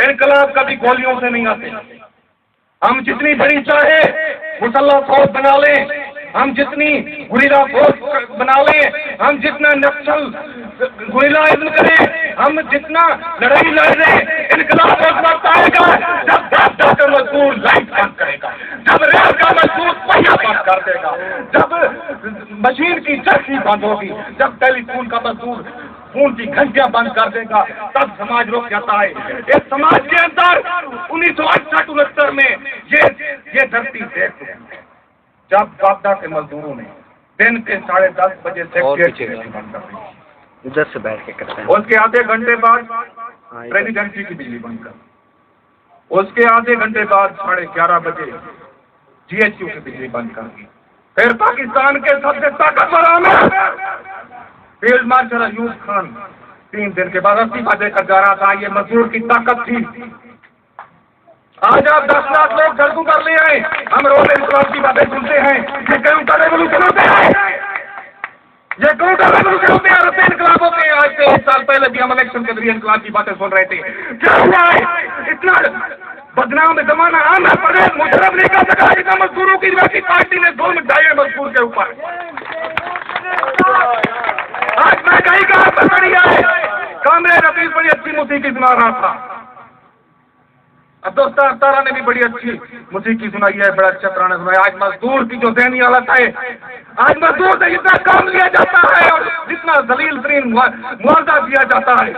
انقلاب کبھی گولیوں سے نہیں آتے. ہم جتنی بڑی چاہے مسلح فوج بنا لیں، ہم جتنی گریلا فوج بنا لیں، ہم جتنا نکسل گریلائزم کریں، ہم جتنا لڑائی لڑ رہے، انقلاب اس وقت آئے گا جب ڈاکٹر کا مزدور لائٹ بند کرے گا، جب ریل کا مزدور پہیا بند کر دے گا، جب مشین کی چرخی بند ہوگی، جب ٹیلی فون کا مزدور خون کی گھنٹیاں بند کر دے گا، تب سماج رک جاتا ہے. اس سماج کے اندر 1968-69 میں یہ دھرتی دیکھ چکی ہے جب باپدا کے مزدوروں نے دن کے 10:30 بجے سے بند کر دی. ادھر سے بیٹھ کے کرتے ہیں. اس کے آدھے گھنٹے بعد پریزیڈنسی کی بجلی بند کر، اس کے آدھے گھنٹے بعد 11:30 بجے GHQ کی بجلی بند کر دی. پھر پاکستان کے سب سے طاقتور عامل فیلڈ مارشل ایوب خان 3 دن کے بعد استعفا دے کر جا رہا تھا. یہ مزدور کی طاقت تھی. آج آپ 10 لاکھ لوگ سڑکوں پر لے آئے، ہم روز انقلاب کی باتیں سنتے ہیں. یہ کیوں کا ریولوشن ہوتے ہیں، یہ کیوں کا ریولوشن ہوتے ہیں، رستے انقلاب ہوتے ہیں. آج سے 1 سال پہلے بھی ہم الیکشن کے ذریعے انقلاب کی باتیں سن رہے تھے. کیا ہوا ہے؟ اتنا بدنام زمانہ آندھرا پردیش مشرف نہیں کر سکا جتنا مزدوروں کی پارٹی نے ظلم ڈھائے مزدور کے اوپر. آج مہنگائی کا اثر بڑی ہے. کامرے رفیع بڑی اچھی موسیقی سنا رہا تھا، عبدالستار تارا نے بھی بڑی اچھی موسیقی سنائی ہے، بڑا اچھا ترانے سنایا. آج مزدور کی جو ذہنی حالت ہے، آج مزدور سے جتنا کام لیا جاتا ہے اور جتنا ذلیل ترین معاوضہ دیا جاتا ہے،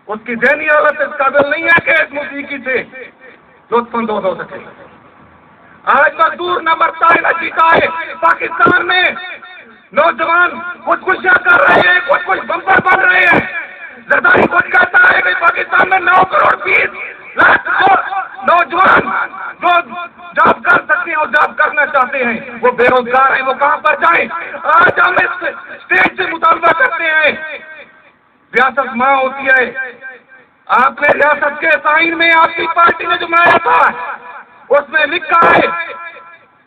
اس کی ذہنی حالت اس قابل نہیں ہے کہ اس موسیقی سے لطف اندوز ہو سکے. آج مزدور نہ مرتا ہے نہ جیتا ہے. پاکستان میں نوجوان خودکشیاں کر رہے ہیں، کچھ بمپر بن رہے ہیں. زرداری خود کہتا ہے کہ پاکستان میں 9 کروڑ 20 لاکھ نوجوان جو جاب کر سکتے ہیں اور جاب کرنا چاہتے ہیں وہ بے روزگار ہیں. وہ کہاں پر جائیں؟ آج ہم اس اسٹیج سے مطالبہ کرتے ہیں. ریاست ماں ہوتی ہے. آپ نے ریاست کے سائن میں آپ کی پارٹی نے جو بنایا تھا اس میں لکھا ہے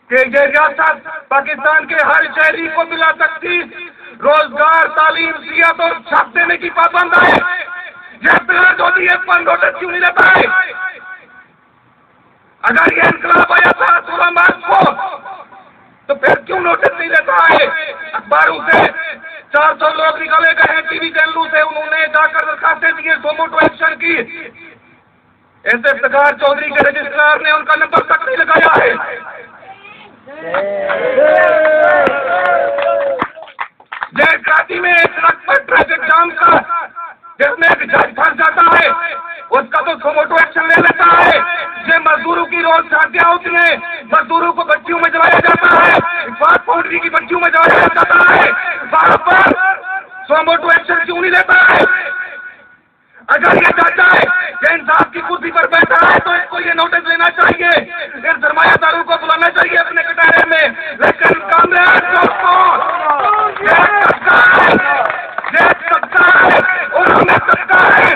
کہ یہ ریاست پاکستان کے ہر شہری کو بلا تکلیف روزگار، تعلیم، صحت اور چھاپ دینے کی پابند ہے. یہ اطلاع جو دی اس پر نوٹس کیوں نہیں لیتا ہے؟ اگر یہ انقلاب آیا تھا 16 مارچ کو تو پھر کیوں نوٹس نہیں لیتا ہے؟ اخباروں سے 400 لوگ نکالے گئے ہیں، ٹی وی چینلوں سے انہوں نے جا کر درخواستیں دی ہیں، سومو ٹو ایکشن کی. ایسے افتخار چودھری کے رجسٹرار نے ان کا نمبر تک نہیں لگایا ہے. یہ کراچی میں ایک سڑک پر ٹریفک جام کا جس میں ایک جج پھنس جاتا ہے اس کا تو سومو ٹو ایکشن لے لیتا ہے. یہ مزدوروں کی روز شادیاں ہوتی ہیں، مزدوروں کو بچیوں میں جلایا جاتا ہے، فاسٹ فوڈ کی بچیوں میں جلایا جاتا ہے. وہاں پر سومو ٹو ایکشن کیوں نہیں لیتا ہے؟ اگر یہ چاہتا ہے کہ انصاف کی کرسی پر بیٹھا ہے تو اس کو یہ نوٹس لینا چاہیے، ان سرمایہ داروں کو بلانا چاہیے اپنے کٹہرے میں. لیکن کامریڈ دوستوں، یہ طبقہ ہے اور ہمیں طبقہ ہے.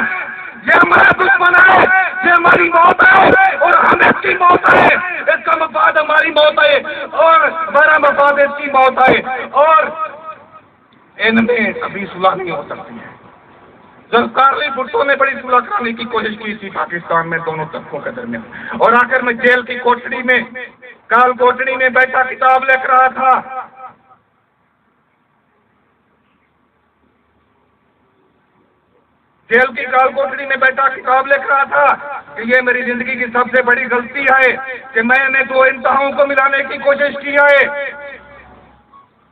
یہ ہمارا دشمن ہے، یہ ہماری موت ہے اور ہم اس کی موت ہے. اس کا مفاد ہماری موت ہے اور ہمارا مفاد اس کی موت ہے. اور ان میں ابھی صلح نہیں ہو سکتی ہے. ذوالفقار بھٹو نے بڑی صلح کرانے کی کوشش کی تھی پاکستان میں دونوں طبقوں کے درمیان، اور آخر میں جیل کی کوٹڑی میں کال کوٹڑی میں بیٹھا کتاب لکھ رہا تھا. جیل کی کال کوٹڑی میں بیٹھا کتاب لکھ رہا تھا کہ یہ میری زندگی کی سب سے بڑی غلطی ہے کہ میں نے 2 انتہاؤں کو ملانے کی کوشش کی ہے،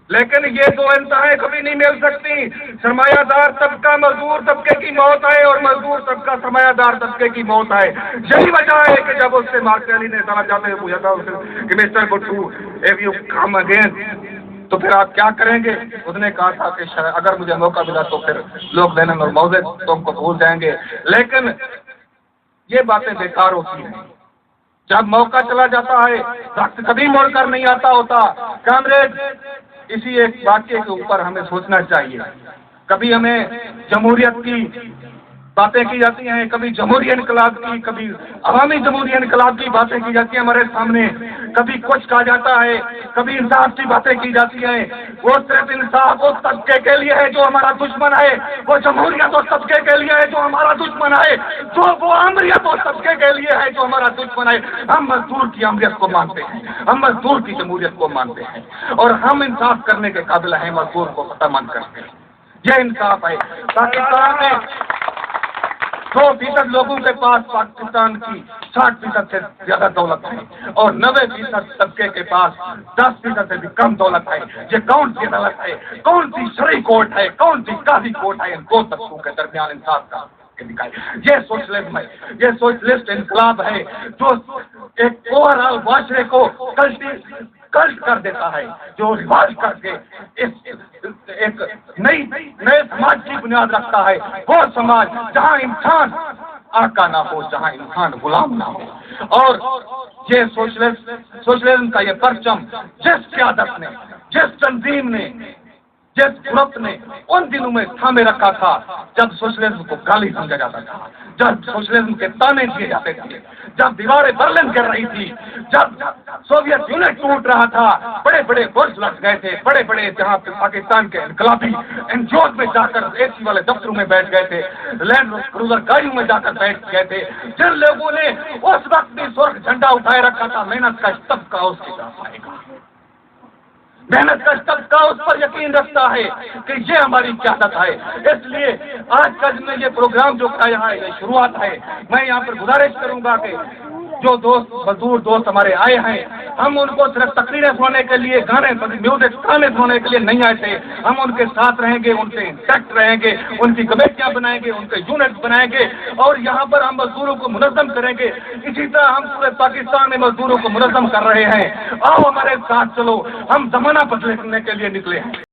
لیکن یہ 2 انتہائیں کبھی نہیں مل سکتی. سرمایہ دار طبقہ مزدور طبقے کی موت ہے اور مزدور طبقہ سرمایہ دار طبقے کی موت ہے. یہی وجہ ہے کہ جب اس سے مارک علی نے سنا جاتے ہوئے پوچھا تھا کہ Mister Bhutto if you come again تو پھر آپ کیا کریں گے؟ اس نے کہا تھا کہ اگر مجھے موقع ملا تو پھر لوگ لینن اور موزے تم کو بھول جائیں گے. لیکن یہ باتیں بیکار ہوتی ہیں. جب موقع چلا جاتا ہے وقت کبھی موڑ کر نہیں آتا ہوتا. کامریڈ، اسی ایک واقعے کے اوپر ہمیں سوچنا چاہیے. کبھی ہمیں جمہوریت کی باتیں کی جاتی ہیں، کبھی جمہوری انقلاب کی، کبھی عوامی جمہوری انقلاب کی باتیں کی جاتی ہیں ہمارے سامنے، کبھی کچھ کہا جاتا ہے، کبھی انصاف کی باتیں کی جاتی ہیں۔ وہ صرف انصاف اس طبقے کے لیے ہے جو ہمارا دشمن ہے، وہ جمہوریت اس طبقے کے لیے ہے جو ہمارا دشمن ہے، وہ امریت اس طبقے کے لیے ہے جو ہمارا دشمن ہے۔ ہم مزدور کی امریت کو مانتے ہیں، ہم مزدور کی جمہوریت کو مانتے ہیں، اور ہم انصاف کرنے کے قابل ہیں، مزدور کو ختم کرتے ہیں۔ یہ انصاف ہے۔ پاکستان میں 2% لوگوں کے پاس پاکستان کی 60% سے زیادہ دولت ہے، اور 90% طبقے کے پاس 10% سے بھی کم دولت ہے۔ یہ کون سی عدالت ہے، کون سی شرعی کورٹ ہے، کون سی قاضی کورٹ ہے ان دو طبقوں کے درمیان انصاف کا؟ یہ سوشلزم ہے، یہ سوشلسٹ انقلاب ہے جو ایک اوور آل معاشرے کو کلٹ کر دیتا ہے، جو رواج کر کے ایک نئے سماج کی بنیاد رکھتا ہے۔ وہ سماج جہاں انسان آقا نہ ہو، جہاں انسان غلام نہ ہو۔ اور یہ سوشلزم کا یہ پرچم جس قیادت نے، جس تنظیم نے، جس گروپ نے ان دنوں میں تھامے رکھا تھا جب سوشلزم کو گالی سمجھا جاتا تھا، جب سوشلزم کے تانے دیے جاتے تھے، جب دیواریں برلن کر رہی تھی، جب سوویت یونین ٹوٹ رہا تھا، بڑے بڑے برج لگ گئے تھے، بڑے بڑے جہاں پہ پاکستان کے انقلابی انجوز میں جا کر اے سی والے دفتروں میں بیٹھ گئے تھے، لینڈ کروزر گاڑیوں میں جا کر بیٹھ گئے تھے، جن لوگوں نے اس وقت بھی سرخ جھنڈا اٹھائے رکھا تھا، محنت کا طبقہ اس کی طرف آئے گا، محنت کا طبقہ اس پر یقین رکھتا ہے کہ یہ ہماری قیادت ہے۔ اس لیے آج کا میں یہ پروگرام جو کرایا ہے، یہ شروعات ہے۔ میں یہاں پر گزارش کروں گا کہ جو دوست مزدور دوست ہمارے آئے ہیں، ہم ان کو صرف تقریریں سنانے کے لیے، میوزک گانے سنانے کے لیے نہیں آئے تھے۔ ہم ان کے ساتھ رہیں گے، ان سے انٹیکٹ رہیں گے، ان کی کمیٹیاں بنائیں گے، ان کے یونٹ بنائیں گے، اور یہاں پر ہم مزدوروں کو منظم کریں گے۔ اسی طرح ہم پورے پاکستان میں مزدوروں کو منظم کر رہے ہیں۔ آؤ ہمارے ساتھ چلو، ہم زمانہ بدلنے کے لیے نکلے ہیں۔